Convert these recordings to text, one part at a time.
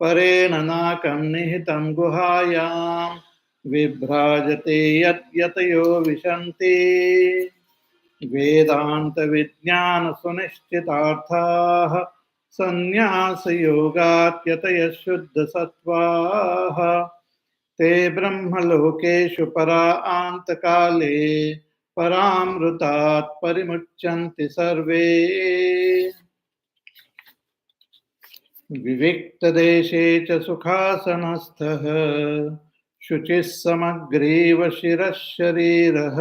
परेण नाकं निहितं गुहायां विभ्राजते यतयो विशन्ति वेदान्तविज्ञानसुनिश्चितार्थाः सन्न्यासयोगात्यतयः शुद्धसत्त्वाः ते ब्रह्मलोकेषु परान्तकाले परामृतात् परिमुच्यन्ति सर्वे विविक्तदेशे च सुखासनस्थः शुचिः समग्रीव शिरः शरीरः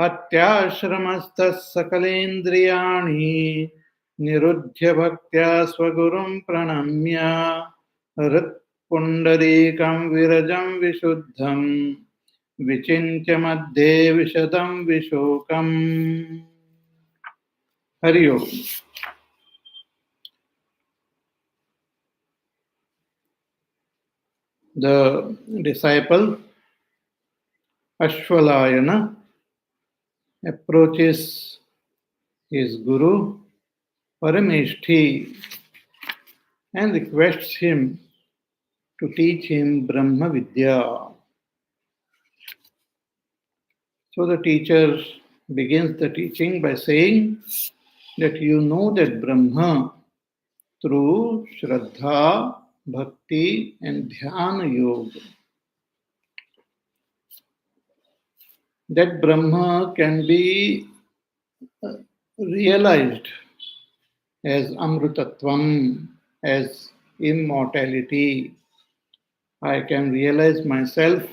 अत्याश्रमस्थः सकलेन्द्रियाणि निरुध्य भक्त्या स्वगुरुं प्रणम्य हृत्पुण्डरीकं विरजं विशुद्धं विचिन्त्य मध्ये विशदं विशोकम् हरि ओम्. The disciple Ashvalayana approaches his guru Parameshthi and requests him to teach him Brahma Vidya. So the teacher begins the teaching by saying that you know that Brahma through Shraddha, Bhakti and Dhyana Yoga. That Brahma can be realized as Amrutatvam, as immortality. I can realize myself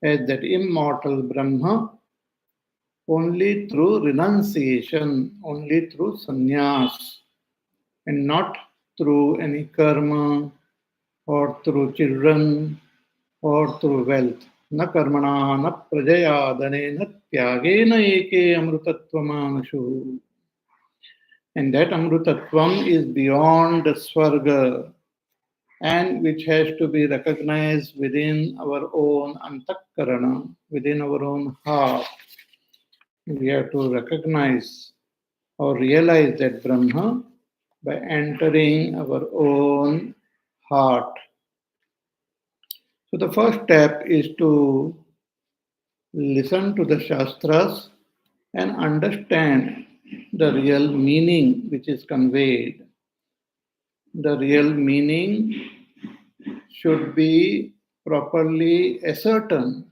as that immortal Brahma only through renunciation, only through sannyas, and not through any karma or through children or through wealth. Na karmana na prajayadane na tyagena eke amrutatvamanashu. And that amrutatvam is beyond Svarga and which has to be recognized within our own antakarana, within our own heart. We have to recognize or realize that Brahma by entering our own heart. So the first step is to listen to the Shastras and understand the real meaning which is conveyed. The real meaning should be properly ascertained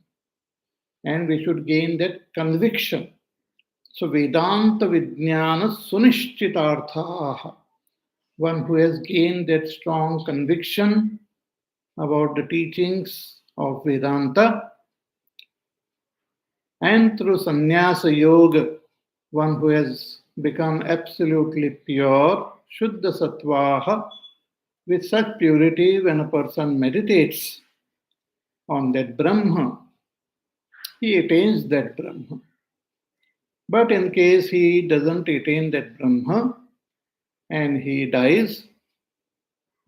and we should gain that conviction. So Vedanta Vijnana Sunishchitarthaha, one who has gained that strong conviction about the teachings of Vedanta, and through Sannyasa Yoga, one who has become absolutely pure, Shuddha Sattvaha, with such purity when a person meditates on that Brahma, he attains that Brahma. But in case he doesn't attain that Brahma and he dies,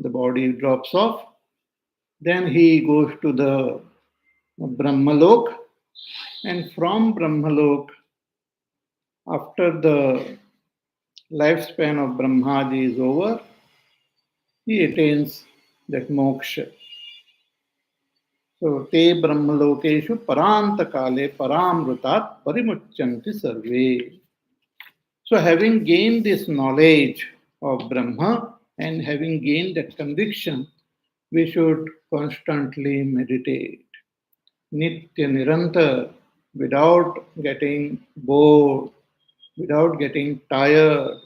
the body drops off, then he goes to the Brahmalok, and from Brahmalok, after the lifespan of Brahmaji is over, he attains that moksha. So, te brahmalokeshu parantakale paramrutat parimuchanti sarve. So, having gained this knowledge of Brahma and having gained that conviction, we should constantly meditate. Nitya Niranta, without getting bored, without getting tired,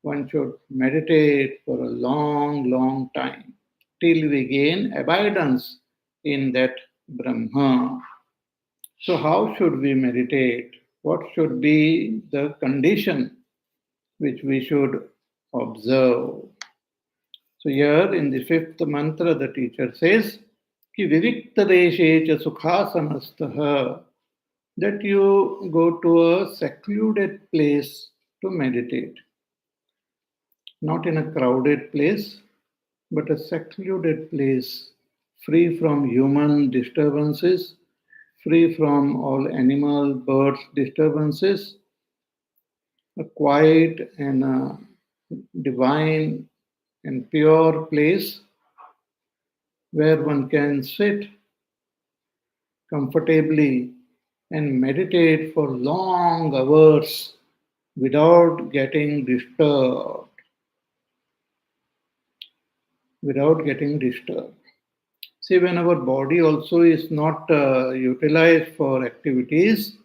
one should meditate for a long, long time till we gain abidance in that Brahma. So, how should we meditate? What should be the condition which we should observe? So, here in the fifth mantra, the teacher says, Ki vivikta deshe cha sukhasanastha, that you go to a secluded place to meditate. Not in a crowded place, but a secluded place, free from human disturbances, free from all animal, birds disturbances, a quiet and a divine and pure place where one can sit comfortably and meditate for long hours without getting disturbed. Without getting disturbed. See, when our body also is not utilized for activities,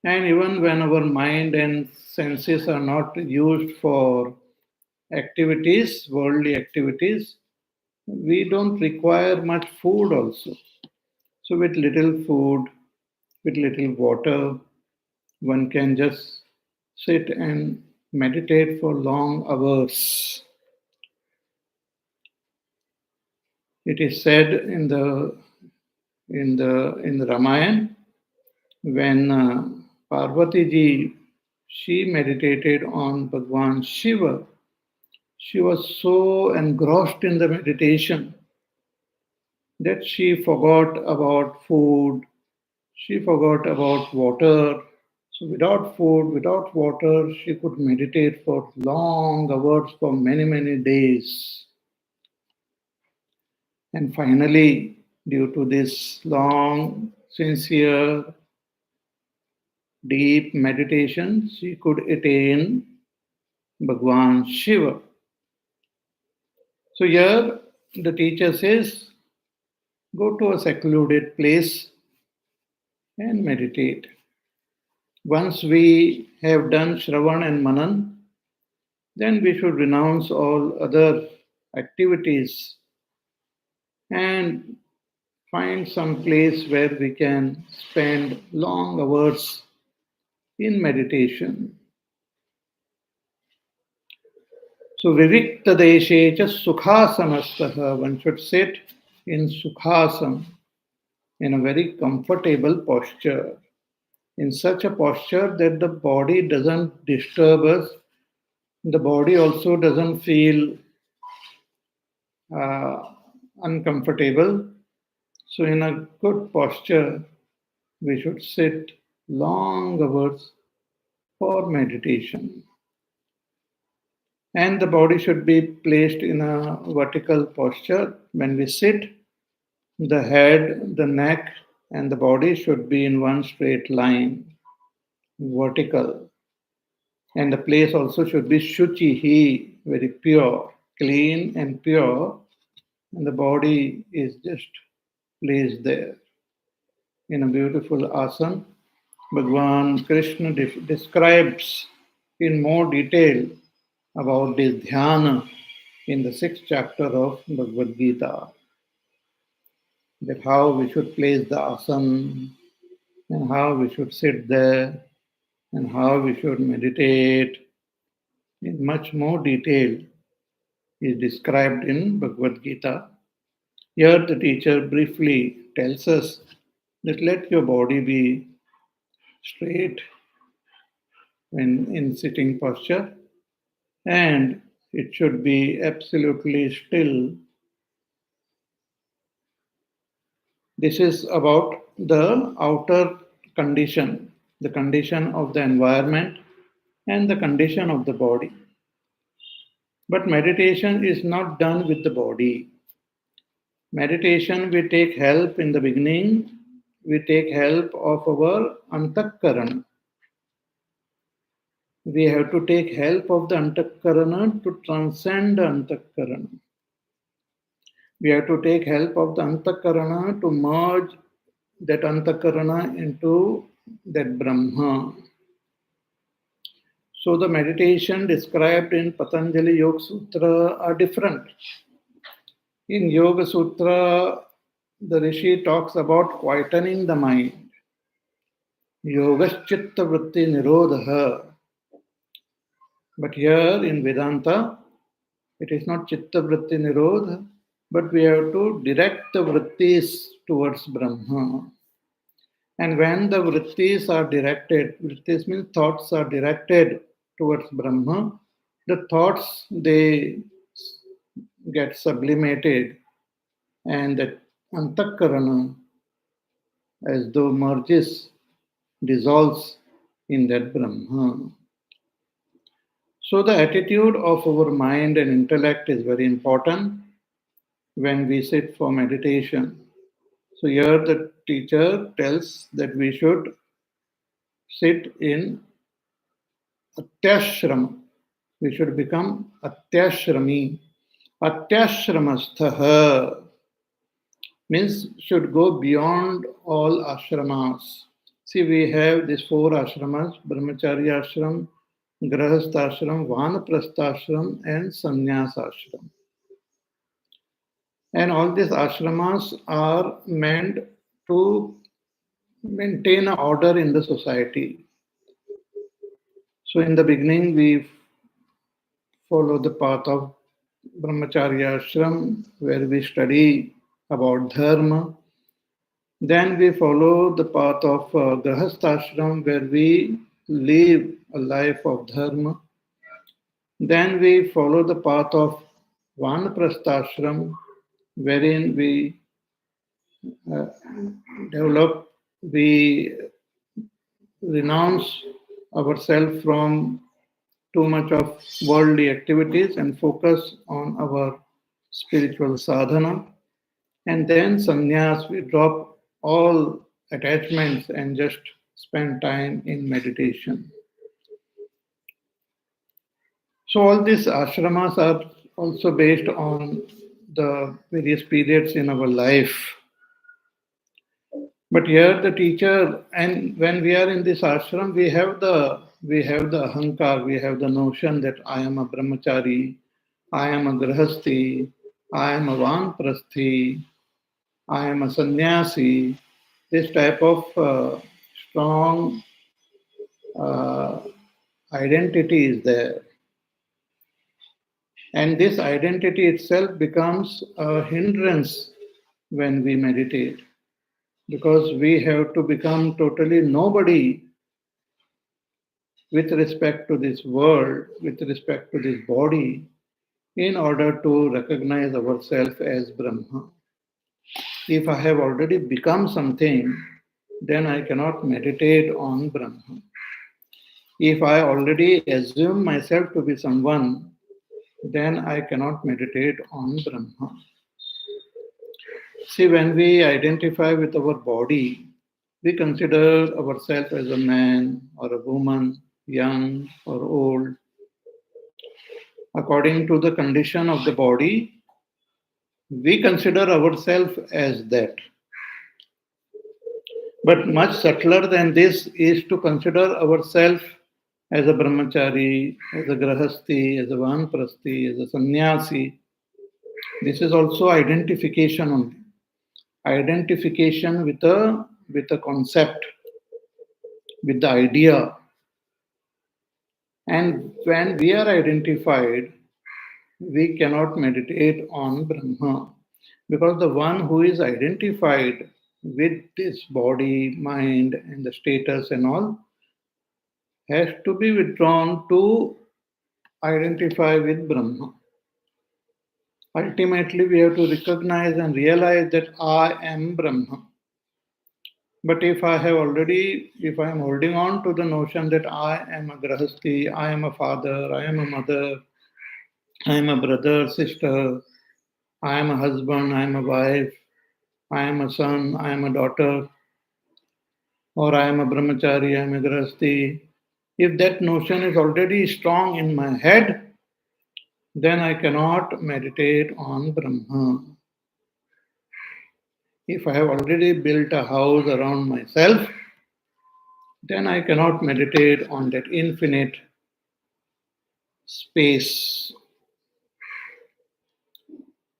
and even when our mind and senses are not used for activities, worldly activities, we don't require much food also. So, with little food, with little water, one can just sit and meditate for long hours. It is said in the Ramayana when Parvati ji she meditated on Bhagwan Shiva. She was so engrossed in the meditation that she forgot about food, she forgot about water. So, without food, without water, she could meditate for long hours for many, many days. And finally, due to this long, sincere, deep meditation, she could attain Bhagwan Shiva. So, here the teacher says, go to a secluded place and meditate. Once we have done Shravan and Manan, then we should renounce all other activities and find some place where we can spend long hours in meditation. So, Vivikta Deshe cha Sukhasanastaha, one should sit in Sukhasana, in a very comfortable posture, in such a posture that the body doesn't disturb us, the body also doesn't feel uh, uncomfortable. So, in a good posture, we should sit long hours for meditation. And the body should be placed in a vertical posture. When we sit, the head, the neck, and the body should be in one straight line, vertical. And the place also should be shuchihi, very pure, clean and pure. And the body is just placed there in a beautiful asana. Bhagwan Krishna describes in more detail about this dhyana in the 6th chapter of Bhagavad Gita. That how we should place the asana and how we should sit there and how we should meditate in much more detail is described in Bhagavad Gita. Here the teacher briefly tells us that let your body be straight when in sitting posture and it should be absolutely still. This is about the outer condition, the condition of the environment and the condition of the body. But meditation is not done with the body. Meditation, we take help in the beginning, we take help of our antakarana. We have to take help of the antakarana to transcend the antakarana. We have to take help of the antakarana to merge that antakarana into that Brahma. So the meditation described in Patanjali Yoga Sutra are different. In Yoga Sutra, the Rishi talks about quietening the mind. Yogaschitta vritti nirodha. But here in Vedanta, it is not chitta vritti nirodha, but we have to direct the vrittis towards Brahma. And when the vrittis are directed, vrittis means thoughts are directed towards Brahma, the thoughts they get sublimated and that antakarana as though merges, dissolves in that Brahma. So the attitude of our mind and intellect is very important when we sit for meditation. So here the teacher tells that we should sit in atyashrama. We should become atyashrami. Atyashramastha means should go beyond all ashramas. See, we have these four ashramas: brahmacharya ashram, grahastha ashram, vanaprastha ashram, and sannyas ashram. And all these ashramas are meant to maintain order in the society. So, in the beginning, we follow the path of brahmacharya ashram, where we study about dharma. Then we follow the path of grahasthashram, where we live a life of dharma. Then we follow the path of vanaprasthashram, wherein we uh, develop, we renounce ourselves from too much of worldly activities and focus on our spiritual sadhana. And then sannyas, we drop all attachments and just spend time in meditation. So all these ashramas are also based on the various periods in our life. But here the teacher, and when we are in this ashram, we have the ahankar, we have the notion that I am a brahmachari, I am a grahasti, I am a vanprasthi, I am a sannyasi. This type of strong uh, identity is there. And this identity itself becomes a hindrance when we meditate because we have to become totally nobody with respect to this world, with respect to this body, in order to recognize ourselves as Brahma. If I have already become something, then I cannot meditate on Brahma. If I already assume myself to be someone, then I cannot meditate on Brahma. See, when we identify with our body, we consider ourselves as a man or a woman, young or old. According to the condition of the body, we consider ourselves as that. But much subtler than this is to consider ourselves as a brahmachari, as a grahasti, as a vanprasthi, as a sannyasi. This is also identification only. Identification with a concept, with the idea. And when we are identified, we cannot meditate on Brahma. Because the one who is identified with this body, mind, and the status and all has to be withdrawn to identify with Brahma. Ultimately, we have to recognize and realize that I am Brahma. But if I am holding on to the notion that I am a grahasti, I am a father, I am a mother, I am a brother, sister, I am a husband, I am a wife, I am a son, I am a daughter, or I am a brahmachari, I am a grahasti. If that notion is already strong in my head, then I cannot meditate on Brahma. If I have already built a house around myself, then I cannot meditate on that infinite space.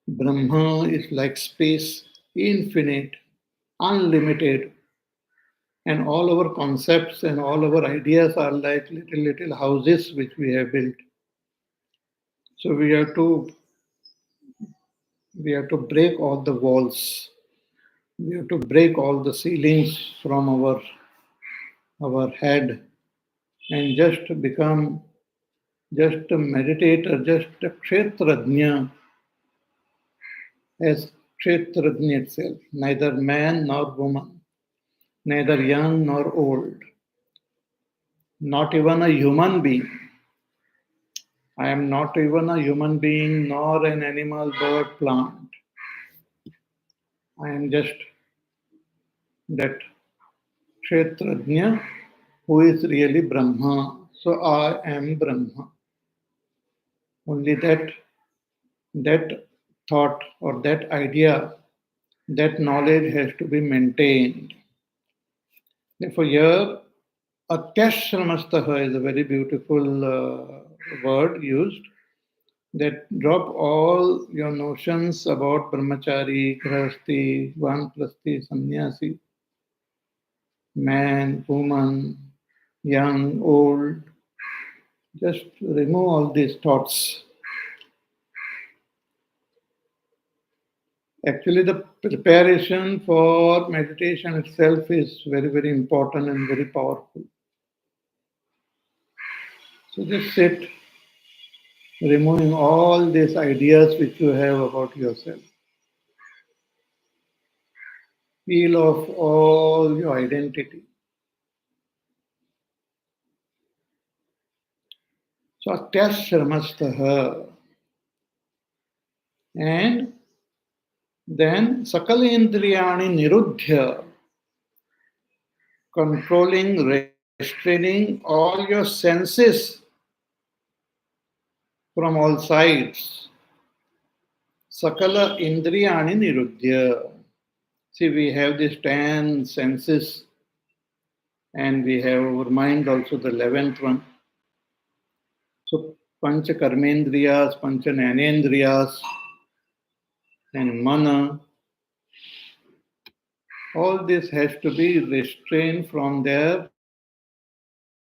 Brahma is like space, infinite, unlimited, and all our concepts and all our ideas are like little houses which we have built. So we have to break all the walls. We have to break all the ceilings from our head and just become just a meditator, just a kshetrajna, as kshetrajna itself, neither man nor woman, neither young nor old, not even a human being. I am not even a human being, nor an animal, bird, plant. I am just that Kshetrajna who is really Brahma. So I am Brahma. Only that thought or that idea, that knowledge has to be maintained. Therefore, here Atyashramastaha is a very beautiful word used that drop all your notions about brahmachari, grahasti, vanprasti, sannyasi, man, woman, young, old. Just remove all these thoughts. Actually, the preparation for meditation itself is very, very important and very powerful. So just sit, removing all these ideas which you have about yourself. Peel off all your identity. So atyashramastaha. And then sakalendriyani nirudhya, controlling, restraining all your senses from all sides. Sakala indriyani nirudhya. See, we have these 10 senses, and we have our mind also, the 11th one. So, Pancha Karmendriyas, Pancha Jnanendriyas, and Mana, all this has to be restrained from their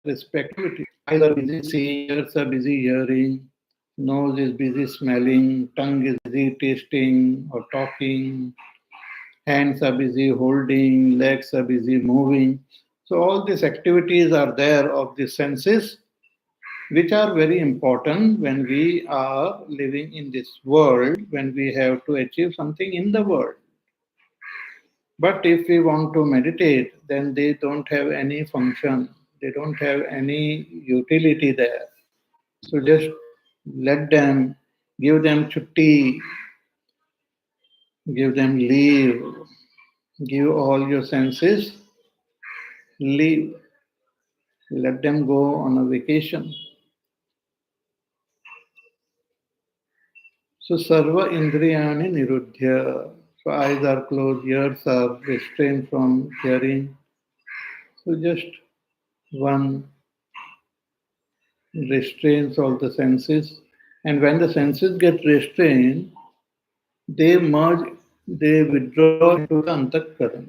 respective activity. Eyes are busy seeing, ears are busy hearing, nose is busy smelling, tongue is busy tasting or talking, hands are busy holding, legs are busy moving. So all these activities are there of the senses, which are very important when we are living in this world, when we have to achieve something in the world. But if we want to meditate, then they don't have any function, they don't have any utility there. So just let them, give them chutti, give them leave, give all your senses leave, let them go on a vacation. So sarva indriyani nirudhya. So eyes are closed, ears are restrained from hearing. So just one restrains all the senses. And when the senses get restrained, they merge, they withdraw into the antakarana.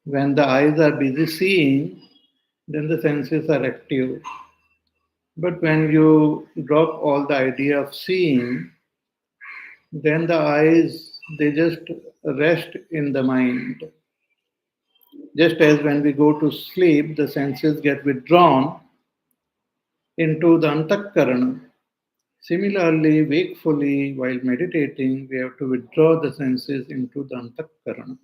When the eyes are busy seeing, then the senses are active. But when you drop all the idea of seeing, then the eyes, they just rest in the mind. Just as when we go to sleep, the senses get withdrawn into the antakarana. Similarly, wakefully, while meditating, we have to withdraw the senses into the antakarana.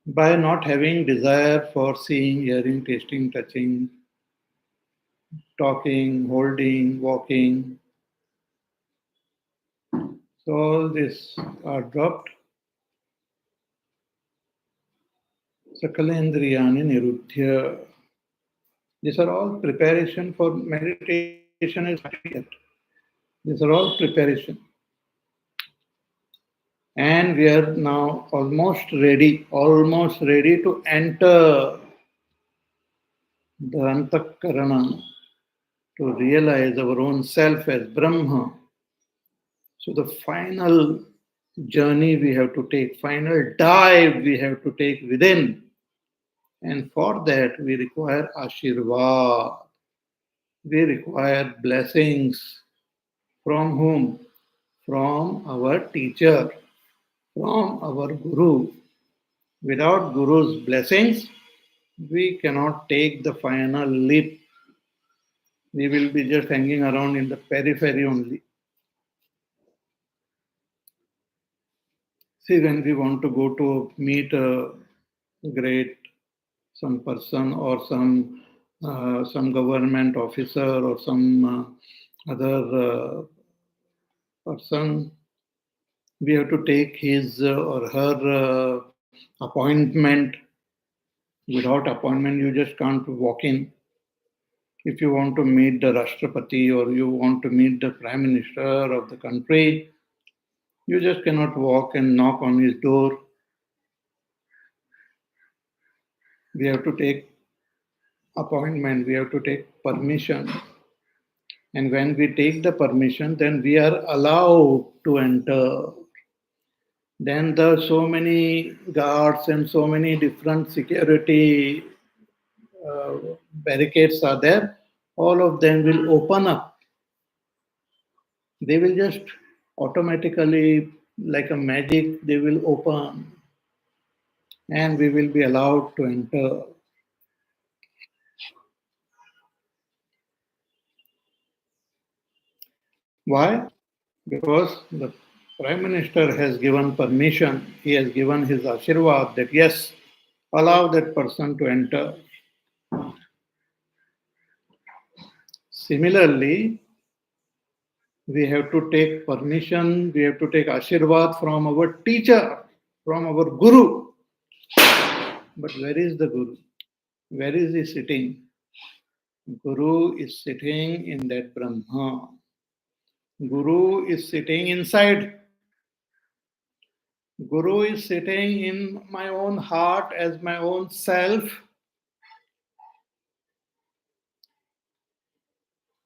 By not having desire for seeing, hearing, tasting, touching, talking, holding, walking, so all these are dropped. Sakalendriyani nirudhya. These are all preparation for meditation is started yet. These are all preparation. And we are now almost ready to enter the antakarana, to realize our own self as Brahma. So the final journey we have to take, final dive we have to take within. And for that we require Ashirvad. We require blessings. From whom? From our teacher, from our Guru. Without Guru's blessings, we cannot take the final leap. We will be just hanging around in the periphery only. See, when we want to go to meet a great some person or some some government officer or some other person, we have to take his or her appointment. Without appointment, you just can't walk in. If you want to meet the Rashtrapati or you want to meet the Prime Minister of the country, you just cannot walk and knock on his door. We have to take appointment, we have to take permission. And when we take the permission, then we are allowed to enter. Then there are so many guards and so many different security barricades are there. All of them will open up. They will just automatically, like a magic, they will open and we will be allowed to enter. Why? Because the Prime Minister has given permission, he has given his ashirwad that yes, allow that person to enter. Similarly, we have to take permission, we have to take ashirwad from our teacher, from our guru. But where is the guru? Where is he sitting? Guru is sitting in that Brahma. Guru is sitting inside. Guru is sitting in my own heart as my own self.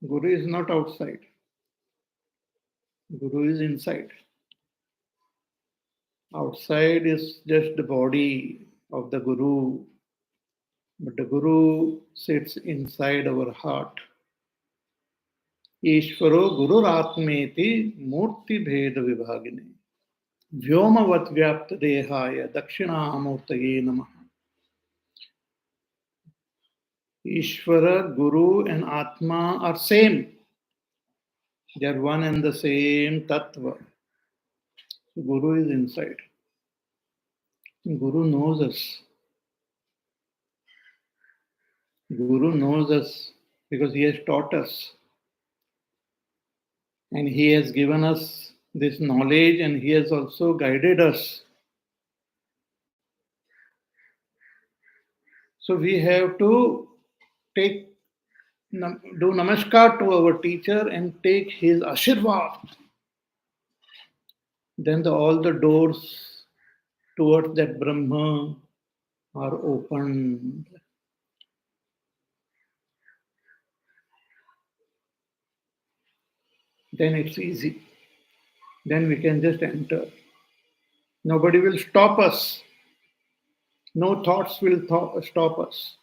Guru is not outside. Guru is inside. Outside is just the body of the Guru, but the Guru sits inside our heart. Ishvaro Gururatmeti Murti Bheda Vibhagini Vyomavat Vyapta Dehaya Dakshinamurtaye Namaha. Ishvara, Guru and Atma are same. They are one and the same Tattva. Guru is inside. Guru knows us. Guru knows us because he has taught us. And he has given us this knowledge and he has also guided us. So we have to do namaskar to our teacher and take his ashirwad. Then all the doors towards that Brahma are opened. Then it's easy. Then we can just enter. Nobody will stop us. No thoughts will stop us.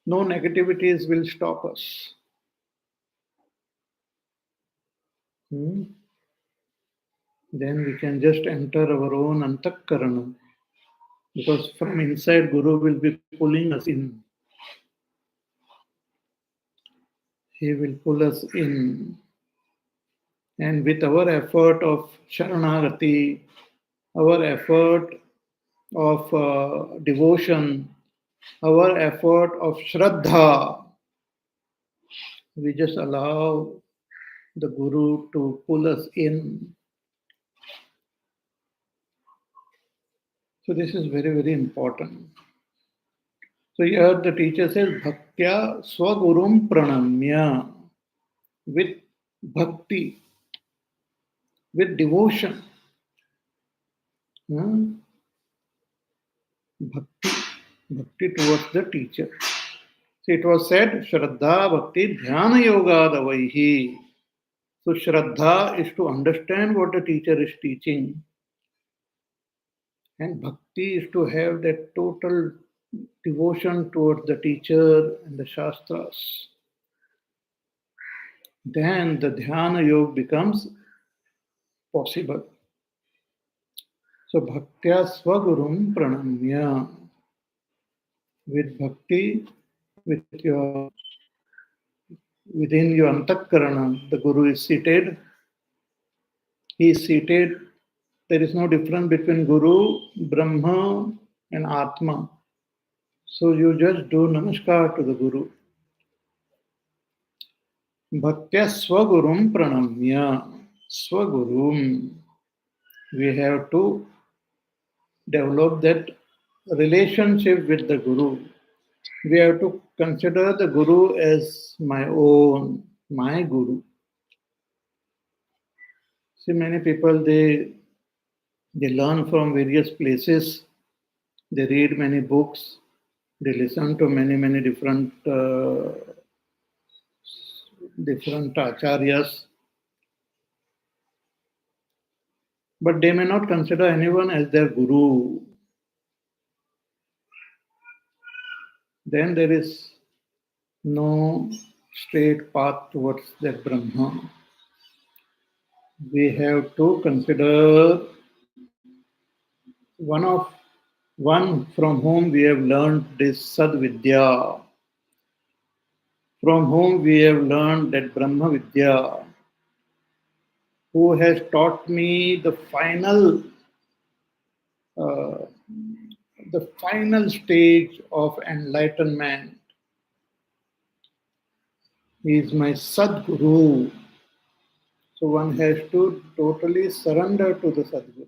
No negativities will stop us. Then we can just enter our own antakarana. Because from inside, Guru will be pulling us in. He will pull us in. And with our effort of Sharanagati, our effort of devotion, our effort of Shraddha, we just allow the Guru to pull us in. So this is very, very important. So here the teacher says, Bhaktya Swagurum Pranamya, with bhakti, with devotion. Bhakti towards the teacher. So it was said, Shraddha Bhakti Dhyana Yoga Davaihi. So Shraddha is to understand what the teacher is teaching. And Bhakti is to have that total devotion towards the teacher and the Shastras. Then the Dhyana Yoga becomes possible. So Bhaktya Swagurum Pranamya. With bhakti, within your antakarana, the Guru is seated. He is seated. There is no difference between Guru, Brahma, and Atma. So you just do namaskar to the Guru. Bhaktya Swagurum Pranamya. Swagurum. We have to develop that relationship with the Guru. We have to consider the Guru as my own, my Guru. See, many people they learn from various places. They read many books. They listen to many different acharyas, but they may not consider anyone as their guru. Then there is no straight path towards that Brahma. We have to consider one from whom we have learned this Sad Vidya, from whom we have learned that Brahma Vidya, who has taught me uh, the final stage of enlightenment. He is my Sadguru. So one has to totally surrender to the Sadguru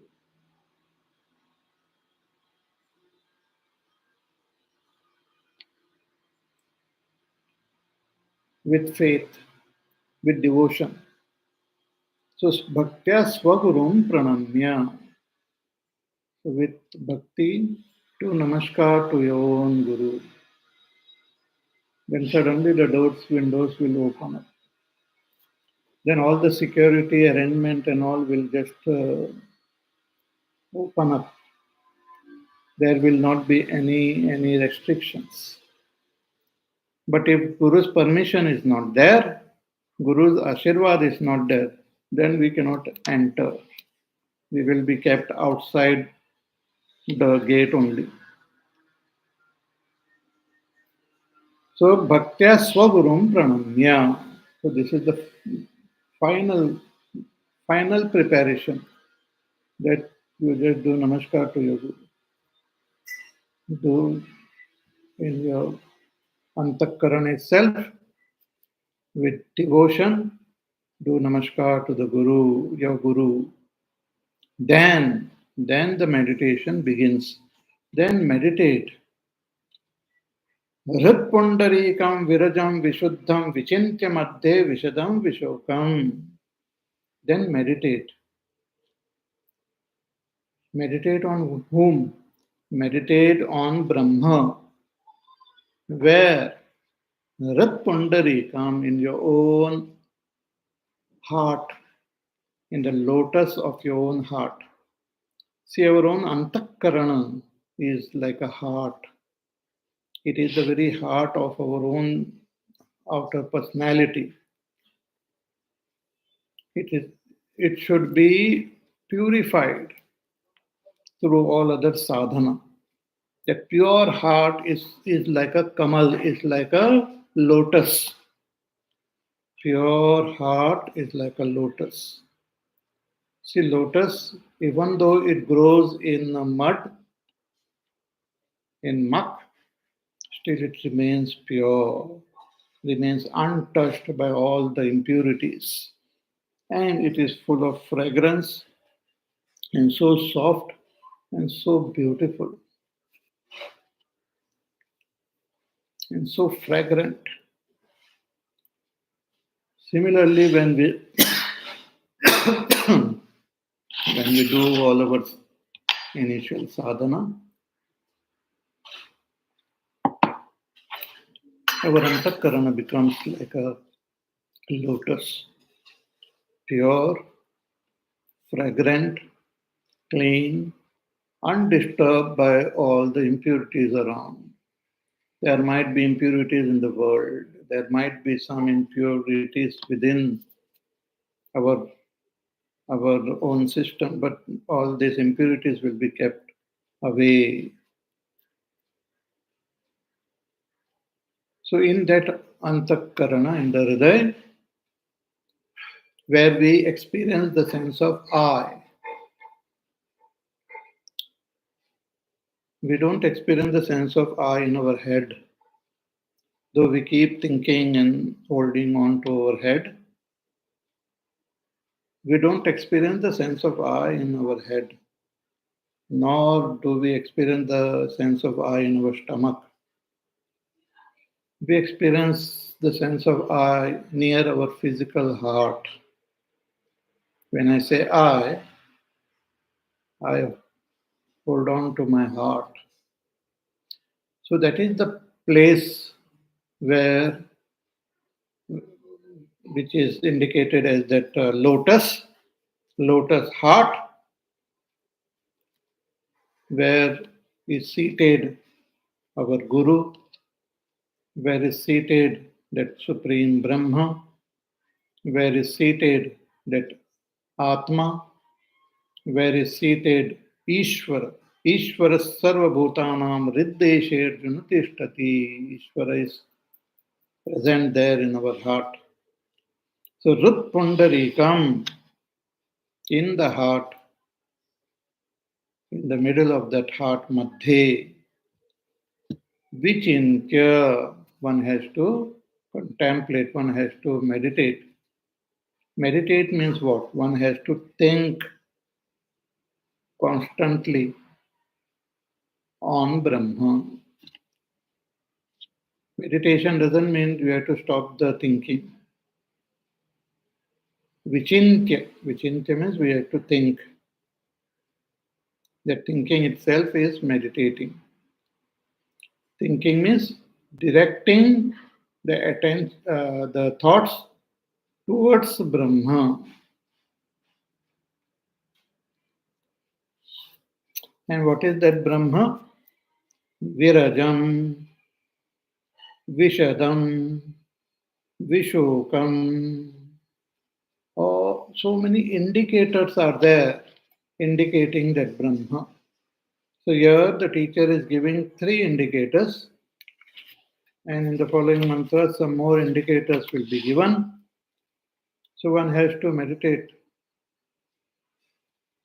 with faith, with devotion. So bhaktya swagurum pranamya. So with bhakti, to namaskar to your own guru. Then suddenly the doors, windows will open up. Then all the security arrangement and all will just open up. There will not be any restrictions. But if Guru's permission is not there, Guru's Ashirwad is not there, then we cannot enter. We will be kept outside the gate only. So, Bhaktya Swagurum Pranamya. So, this is the final, final preparation that you just do Namaskar to your Guru. Do in your Antakarana itself with devotion. Do Namaskar to the Guru, your Guru. Then the meditation begins. Then meditate. Hritpundarikam virajam vishuddham vichintya madhe vishadam vishokam. Then meditate. Meditate on whom? Meditate on Brahma. Where? Hritpundarikam, in your own heart, in the lotus of your own heart. See, our own antakarana is like a heart. It is the very heart of our own outer personality. It should be purified through all other sadhana. That pure heart is like a kamal, is like a lotus. Pure heart is like a lotus. See, lotus, even though it grows in mud, in muck, still it remains pure, remains untouched by all the impurities. And it is full of fragrance and so soft and so beautiful and so fragrant. Similarly, when we do all our initial sadhana, our antakarana becomes like a lotus, pure, fragrant, clean, undisturbed by all the impurities around. There might be impurities in the world. There might be some impurities within our own system, but all these impurities will be kept away. So in that antakarana, in the hridaya, where we experience the sense of I, we don't experience the sense of I in our head. Though we keep thinking and holding on to our head, we don't experience the sense of I in our head, nor do we experience the sense of I in our stomach. We experience the sense of I near our physical heart. When I say I hold on to my heart. So that is the place where, which is indicated as that lotus heart, where is seated our Guru, where is seated that Supreme Brahma, where is seated that Atma, where is seated Ishvara. Ishvara Sarva Bhutanam Riddeshe Arjuna Tishtati. Ishvara is present there in our heart. So Rut Pundarikam, in the heart, in the middle of that heart, Madhe, which in care one has to contemplate, one has to meditate. Meditate means what? One has to think constantly on Brahman. Meditation doesn't mean you have to stop the thinking. Vichintya means we have to think. That thinking itself is meditating. Thinking means directing the thoughts towards Brahma. And what is that Brahma? Virajam, Vishadam, Vishokam. Oh, so many indicators are there indicating that Brahma. So here the teacher is giving 3 indicators, and in the following mantras some more indicators will be given. So one has to meditate.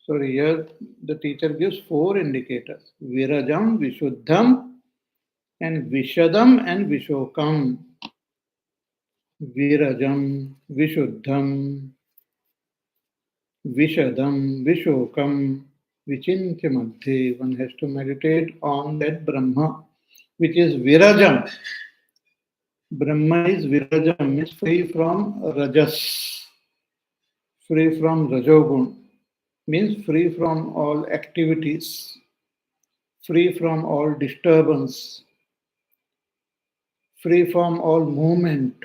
Sorry, here the teacher gives 4 indicators: Virajam, Vishuddham, and Vishadam and Vishokam. Virajam, Vishuddham, Vishadam, Vishokam, Vichintya Madhe. One has to meditate on that Brahma, which is Virajam. Brahma is Virajam, means free from Rajas, free from Rajogun, means free from all activities, free from all disturbance, free from all movement.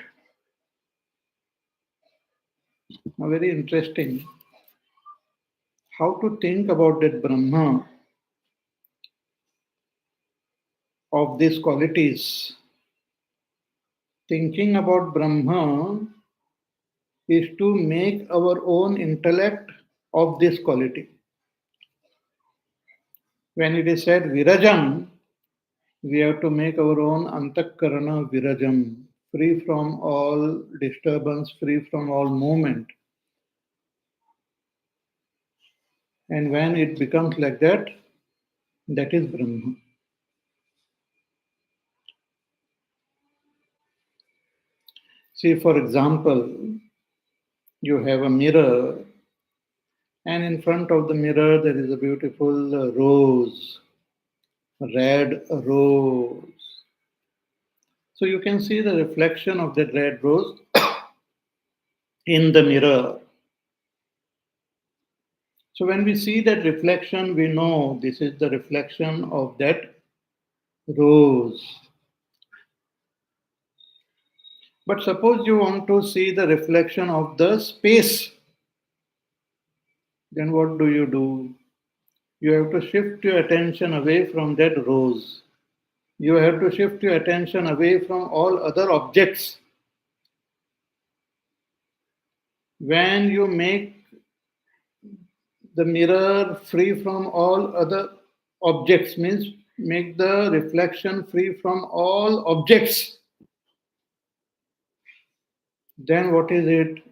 Now, very interesting how to think about that Brahma of these qualities. Thinking about Brahma is to make our own intellect of this quality. When it is said Virajam, we have to make our own Antakarana Virajam, free from all disturbance, free from all movement. And when it becomes like that, that is Brahma. See, for example, you have a mirror, and in front of the mirror there is a beautiful rose, red rose. So you can see the reflection of that red rose in the mirror. So when we see that reflection, we know this is the reflection of that rose. But suppose you want to see the reflection of the space, then what do? You have to shift your attention away from that rose. You have to shift your attention away from all other objects. When you make the mirror free from all other objects, means make the reflection free from all objects, then what is it?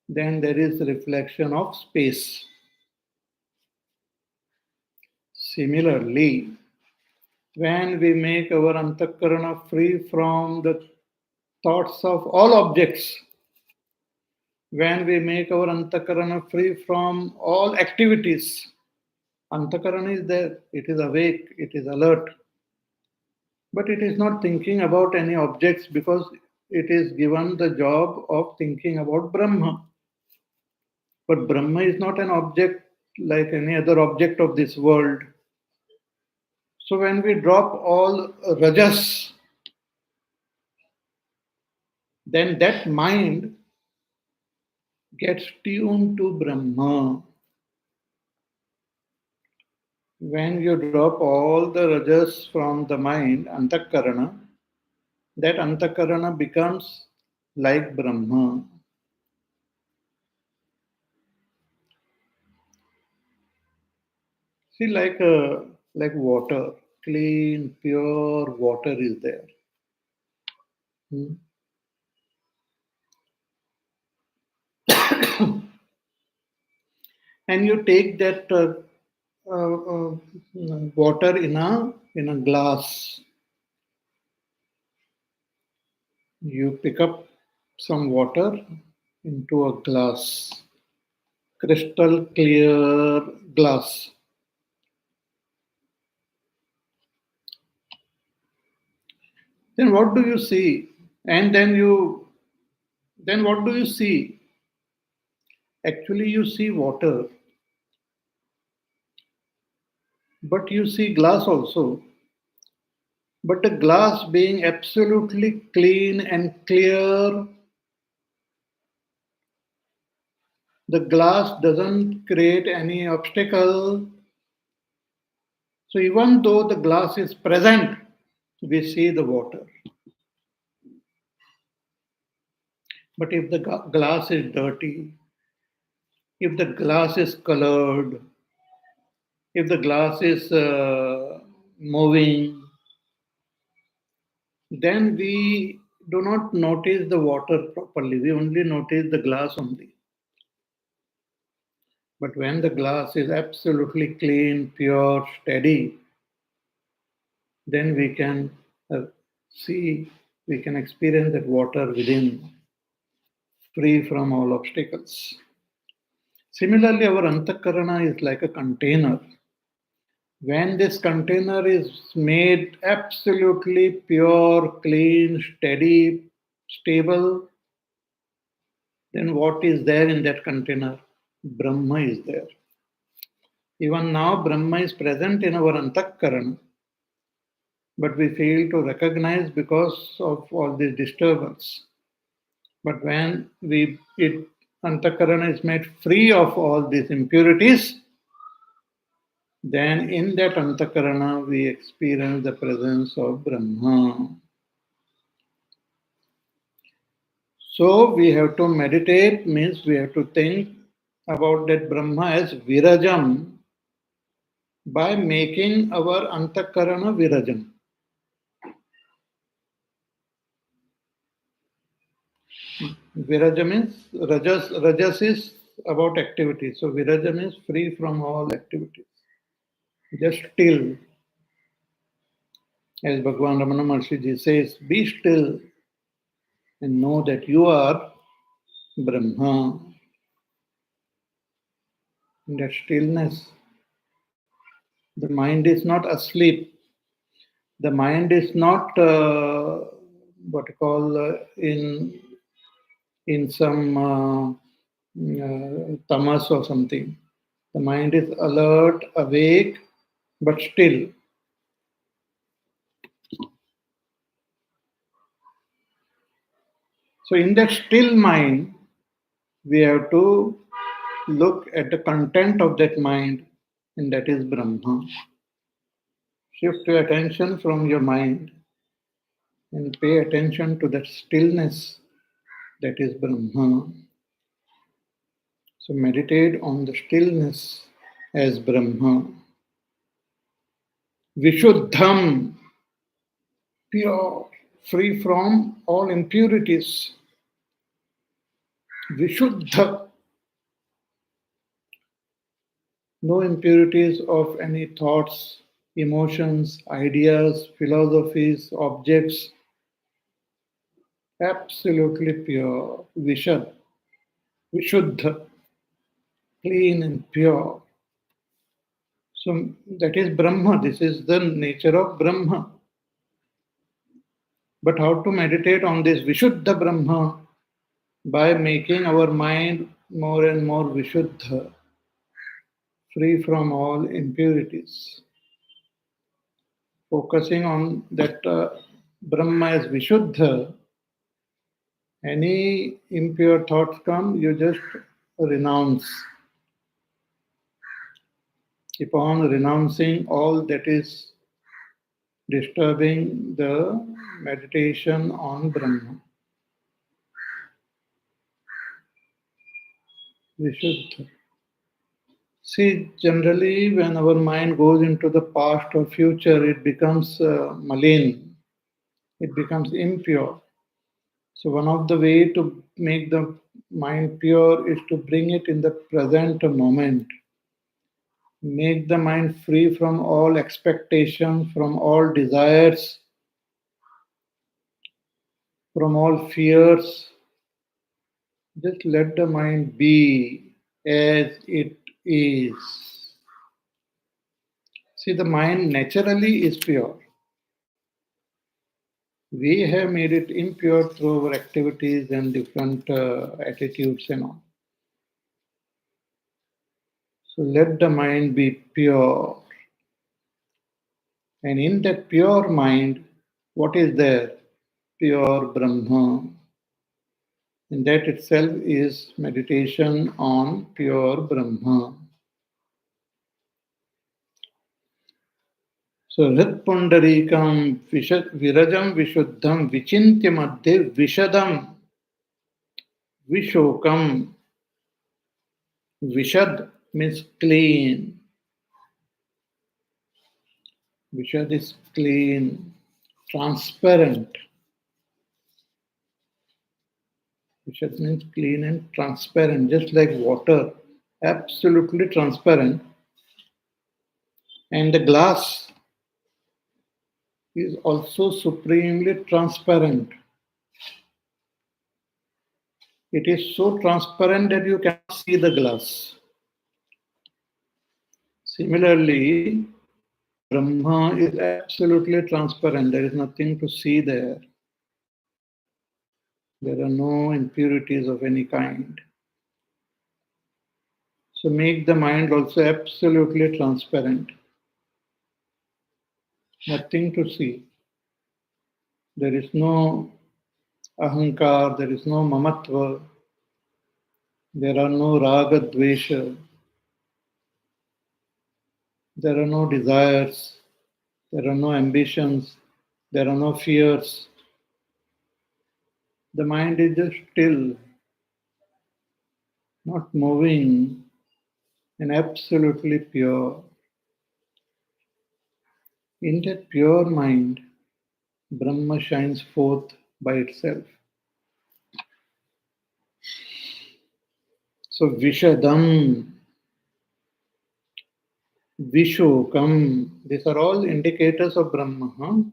Then there is the reflection of space. Similarly, when we make our antakarana free from the thoughts of all objects, when we make our antakarana free from all activities, antakarana is there, it is awake, it is alert, but it is not thinking about any objects because it is given the job of thinking about Brahma. But Brahma is not an object like any other object of this world. So when we drop all rajas, then that mind gets tuned to Brahma. When you drop all the rajas from the mind, antakarana, that antakarana becomes like Brahma. See, like water, clean, pure water is there. Hmm. And you take that water in a glass. You pick up some water into a glass, crystal clear glass. Then what do you see? And then what do you see? Actually, you see water, but you see glass also. But the glass being absolutely clean and clear, the glass doesn't create any obstacle. So even though the glass is present, we see the water. But if the glass is dirty, if the glass is colored, if the glass is moving, then we do not notice the water properly. We only notice the glass only. But when the glass is absolutely clean, pure, steady, then we can see, we can experience that water within, free from all obstacles. Similarly, our antakarana is like a container. When this container is made absolutely pure, clean, steady, stable, then what is there in that container? Brahma is there. Even now, Brahma is present in our antakarana, but we fail to recognize because of all this disturbance. But when antakarana is made free of all these impurities, then in that antakarana we experience the presence of Brahma. So we have to meditate, means we have to think about that Brahma as Virajam by making our antakarana Virajam. Viraja means Rajas is about activity. So Viraja means free from all activities. Just still. As Bhagavan Ramana Maharshi Ji says, be still and know that you are Brahma. In that stillness, the mind is not asleep. The mind is not what you call in some tamas or something. The mind is alert, awake, but still. So in that still mind, we have to look at the content of that mind, and that is Brahma. Shift your attention from your mind and pay attention to that stillness that is Brahma. So meditate on the stillness as Brahma. Vishuddham, pure, free from all impurities. Vishuddha, no impurities of any thoughts, emotions, ideas, philosophies, objects. absolutely pure, Vishuddha, clean and pure. So that is Brahma. This is the nature of Brahma. But how to meditate on this Vishuddha Brahma? By making our mind more and more Vishuddha, free from all impurities. Focusing on that Brahma as Vishuddha, any impure thoughts come, you just renounce. Keep on renouncing all that is disturbing the meditation on Brahma. Vishuddha. See, generally, when our mind goes into the past or future, it becomes malin, it becomes impure. So, one of the way to make the mind pure is to bring it in the present moment. Make the mind free from all expectations, from all desires, from all fears. Just let the mind be as it is. See, the mind naturally is pure. We have made it impure through our activities and different attitudes and all. So let the mind be pure. And in that pure mind, what is there? Pure Brahma. And that itself is meditation on pure Brahma. So Hrit Pundarikam Virajam Vishuddham Vichintya Madhye Vishadam Vishokam. Vishad means clean. Vishad is clean, transparent. Vishad means clean and transparent, just like water, absolutely transparent. And the glass is also supremely transparent. It is so transparent that you cannot see the glass. Similarly, Brahma is absolutely transparent. There is nothing to see there. There are no impurities of any kind. So make the mind also absolutely transparent. Nothing to see. There is no ahankar, there is no mamatva, there are no raga dvesha, there are no desires, there are no ambitions, there are no fears. The mind is just still, not moving, and absolutely pure. In that pure mind, Brahma shines forth by itself. So Vishadam, Vishokam, these are all indicators of Brahma.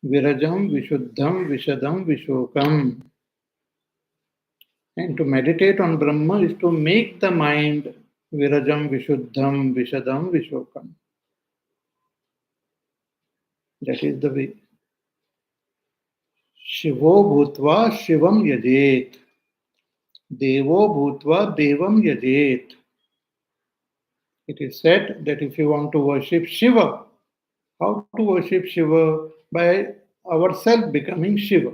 Virajam, Vishuddham, Vishadam, Vishokam. And to meditate on Brahma is to make the mind Virajam, Vishuddham, Vishadam, Vishokam. That is the way. Shivo Bhutva Shivam Yajet. Devo Bhutva Devam Yajet. It is said that if you want to worship Shiva, how to worship Shiva? By ourselves becoming Shiva.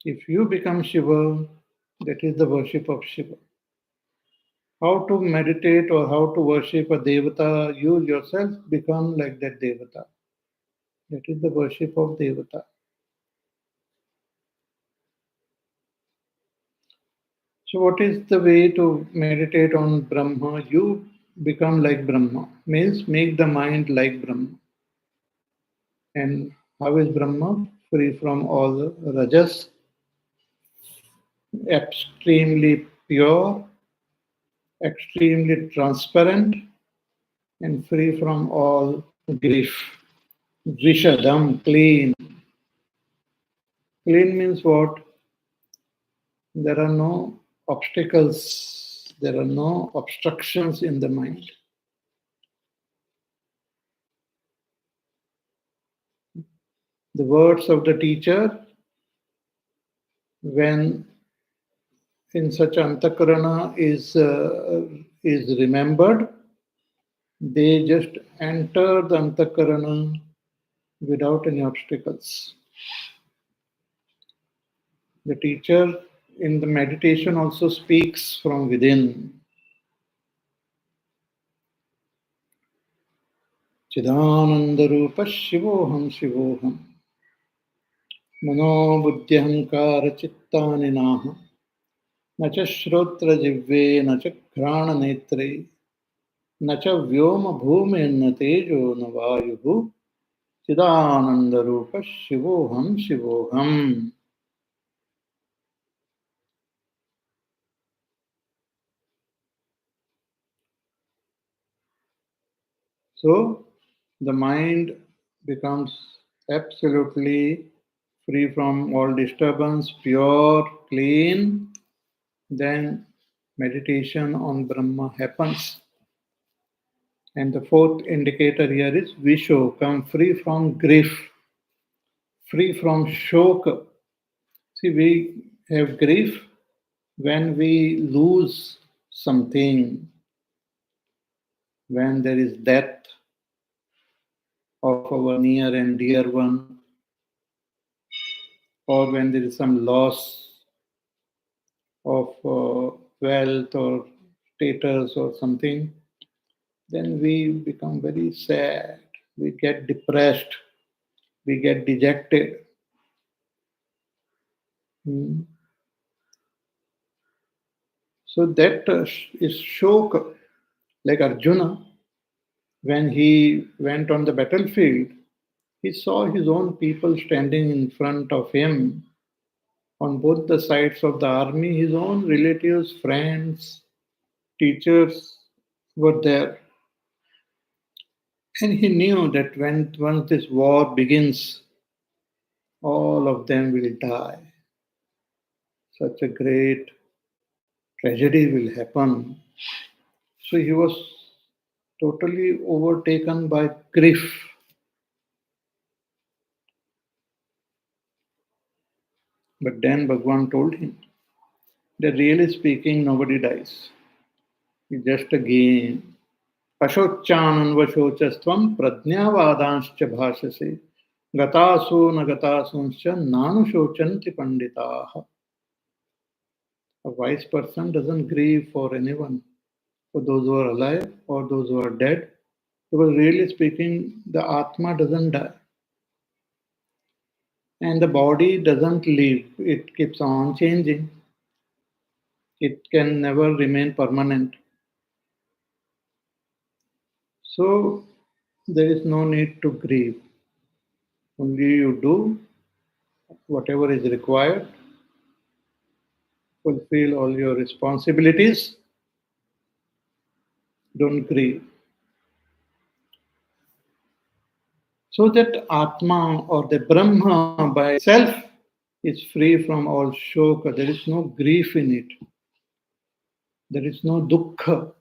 If you become Shiva, that is the worship of Shiva. How to meditate or how to worship a Devata, you yourself become like that Devata. That is the worship of Devata. So what is the way to meditate on Brahma? You become like Brahma. Means make the mind like Brahma. And how is Brahma? Free from all the rajas, extremely pure, extremely transparent, and free from all grief. Vishadam, clean. Clean means what? There are no obstacles, there are no obstructions in the mind. The words of the teacher, when in such antakarana is remembered, they just enter the antakarana without any obstacles. The teacher in the meditation also speaks from within. Chidananda Rupa Shivoham Shivoham Mano Buddhyahankara Chittani Naha Nacha Shrotra Jivve Nacha Grana Netre Nacha Vyoma Bhume Natejo Navayuhu Chidananda Rupa Shivoham Shivoham. So the mind becomes absolutely free from all disturbance, pure, clean. Then meditation on Brahma happens. And the fourth indicator here is Visho, come free from grief, free from shock. See, we have grief when we lose something, when there is death of our near and dear one, or when there is some loss of wealth or status or something, then we become very sad, we get depressed, we get dejected. Hmm. So that is shock. Like Arjuna, when he went on the battlefield, he saw his own people standing in front of him on both the sides of the army. His own relatives, friends, teachers were there. And he knew that when once this war begins, all of them will die. Such a great tragedy will happen. So he was totally overtaken by grief. But then Bhagwan told him that really speaking, nobody dies. It's just a game. Ashochananvashocastvam prajnavadanscha bhashase gataso nagatasuncha nanushocanti panditaha. A wise person doesn't grieve for anyone, for those who are alive or those who are dead, because really speaking, the Atma doesn't die. And the body doesn't live, it keeps on changing. It can never remain permanent. So there is no need to grieve. Only you do whatever is required, fulfill all your responsibilities, don't grieve. So that Atma or the Brahma by itself is free from all shoka. There is no grief in it. There is no dukkha.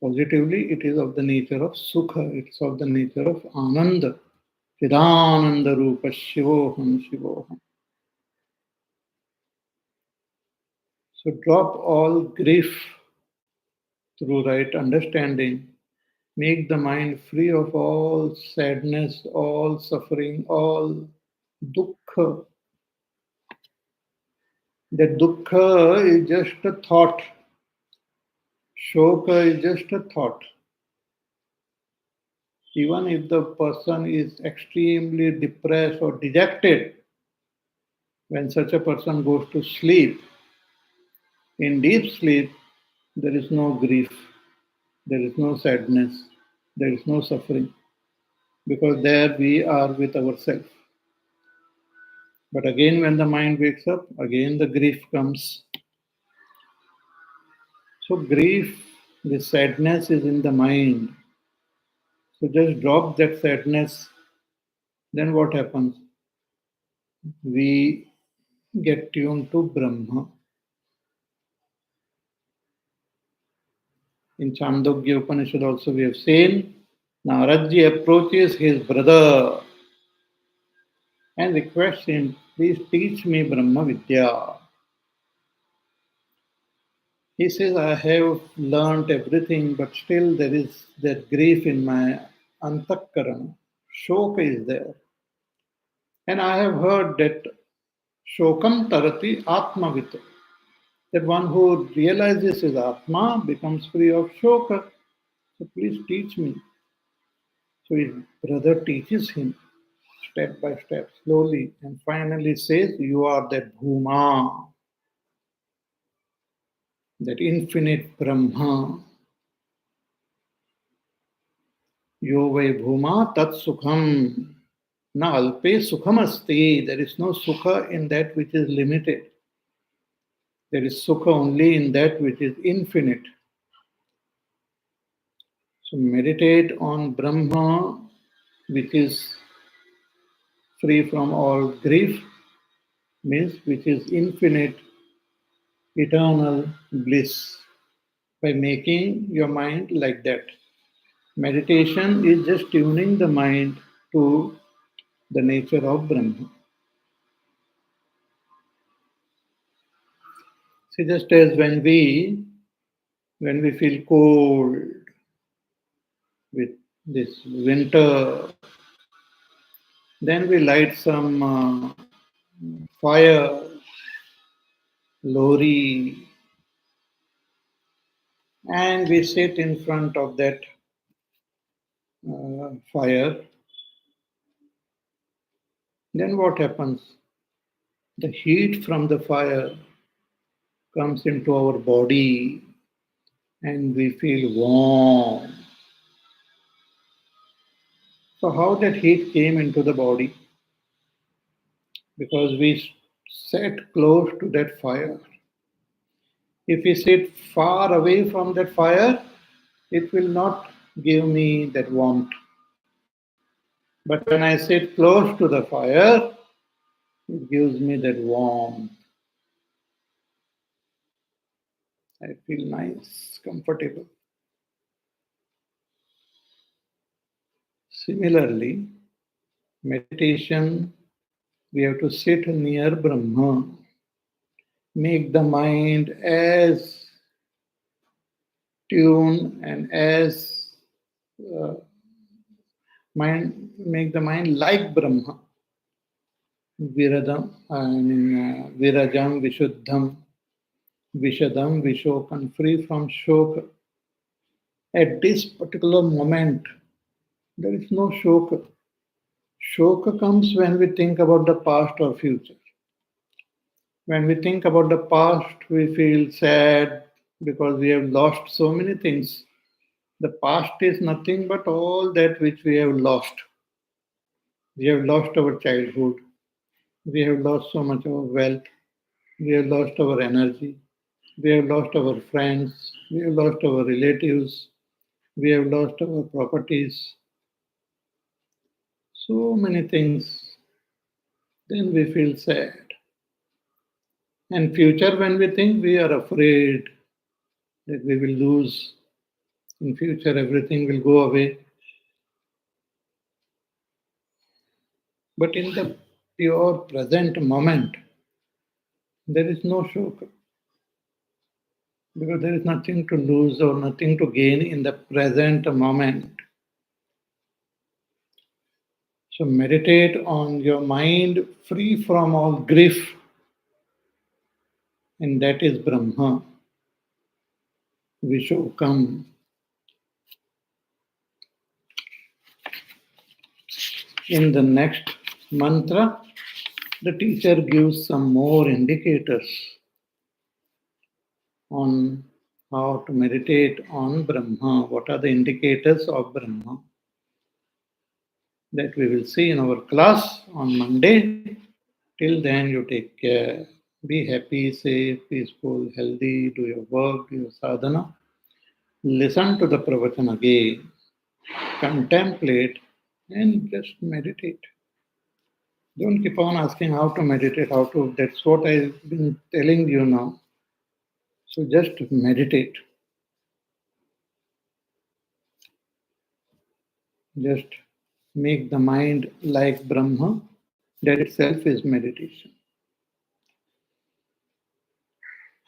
Positively, it is of the nature of sukha. It's of the nature of ananda. Chidananda rupa shivoham shivoham. So drop all grief through right understanding. Make the mind free of all sadness, all suffering, all dukkha. That dukkha is just a thought. Shoka is just a thought. Even if the person is extremely depressed or dejected, when such a person goes to sleep, in deep sleep, there is no grief, there is no sadness, there is no suffering, because there we are with ourselves. But again, when the mind wakes up, again the grief comes. So, grief, the sadness is in the mind. So, just drop that sadness, then what happens? we get tuned to Brahma. In Chandogya Upanishad also we have seen, Naradji approaches his brother and requests him, please teach me Brahma Vidya. He says, I have learnt everything, but still there is that grief in my antakarana. Shoka is there. And I have heard that Shokam Tarati Atmavita, that one who realizes his Atma becomes free of Shoka. So please teach me. So his brother teaches him step by step, slowly, and finally says, you are that Bhuma, that infinite Brahma. Yo vai Bhuma tat sukham. Na alpe sukham asti. There is no sukha in that which is limited. There is sukha only in that which is infinite. So meditate on Brahma, which is free from all grief, means which is infinite, eternal bliss, by making your mind like that. Meditation is just tuning the mind to the nature of Brahma. See, just as when we feel cold with this winter, then we light some fire, lori, and we sit in front of that fire. Then what happens? The heat from the fire comes into our body and we feel warm. So, how that heat came into the body? Because we sat close to that fire. If we sit far away from that fire, it will not give me that warmth. But when I sit close to the fire, it gives me that warmth. I feel nice, comfortable. Similarly, meditation, we have to sit near Brahma, make the mind as tuned and as make the mind like Brahma. Virajam, Vishuddham, Vishadam, Vishokan, free from Shoka. At this particular moment, there is no Shoka. Shoka comes when we think about the past or future. When we think about the past, we feel sad because we have lost so many things. The past is nothing but all that which we have lost. We have lost our childhood. We have lost so much of our wealth. We have lost our energy. We have lost our friends. We have lost our relatives. We have lost our properties. So many things. Then we feel sad. And future, when we think, we are afraid that we will lose. In future, everything will go away. But in the pure present moment, there is no shock. Because there is nothing to lose or nothing to gain in the present moment. So meditate on your mind free from all grief, and that is Brahma, Vishokam. In the next mantra, the teacher gives some more indicators on how to meditate on Brahma. What are the indicators of Brahma? That we will see in our class on Monday. Till then, you take care. Be happy, safe, peaceful, healthy, do your work, do your sadhana. Listen to the pravachan again. Contemplate and just meditate. Don't keep on asking how to meditate, how to. That's what I've been telling you now. So just meditate. Just make the mind like Brahma. That itself is meditation.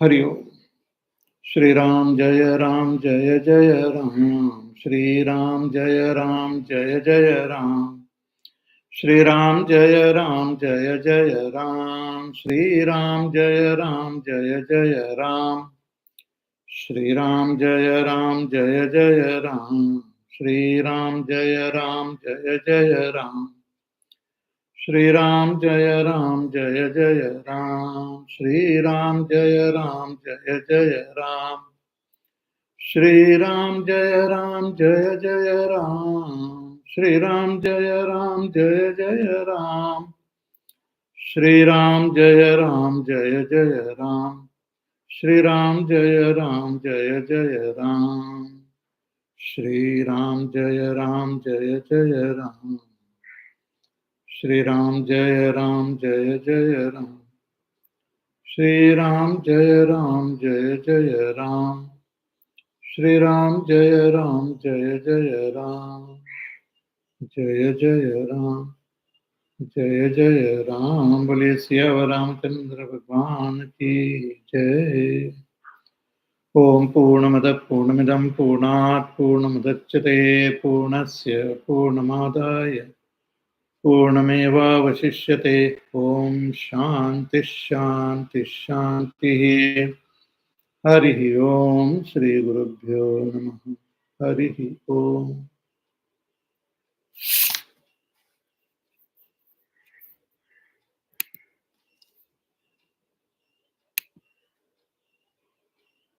Hari Om. Shri Ram Jaya Ram Jaya Jaya Ram. Shri Ram Jaya Ram Jaya Jaya Ram. Shri Ram Jaya Ram Jaya Jaya Ram. Shri Ram Jaya Ram Jaya Jaya Ram. Shri Ram Jaya Ram Jaya Jaya Ram. Shri Ram Jaya Ram Jaya Jaya Ram. Shri Ram Jaya Ram Jaya Jaya Ram. Shri Ram Jaya Ram Jaya Jaya Ram. Shri Ram Jaya Ram Jaya Jaya Ram. Shri Ram Jaya Ram Jaya Jaya Ram. Shri Ram Jaya Ram Jaya Jaya Ram. Shri Ram Jaya Ram Jaya Jaya Ram. Shri Ram Jaya Ram Jaya Jaya Ram. Shri Ram Jaya Ram Jaya Jaya Ram. Shri Ram Jaya Ram Jaya Jaya Ram. Shri Ram Jaya Ram Jaya Jaya Ram. Jaya Jaya Ram. जय जय राम बोले सियावर रामचंद्र भगवान की जय। ओम पूर्णमद पूर्णमिदं पूर्णात् पूर्णमुदच्यते पूर्णस्य पूर्णमादाय पूर्णमेवावशिष्यते। ओम शांति शांति शांति। हरि ओम श्री गुरुभ्यो नमः। हरि ओम।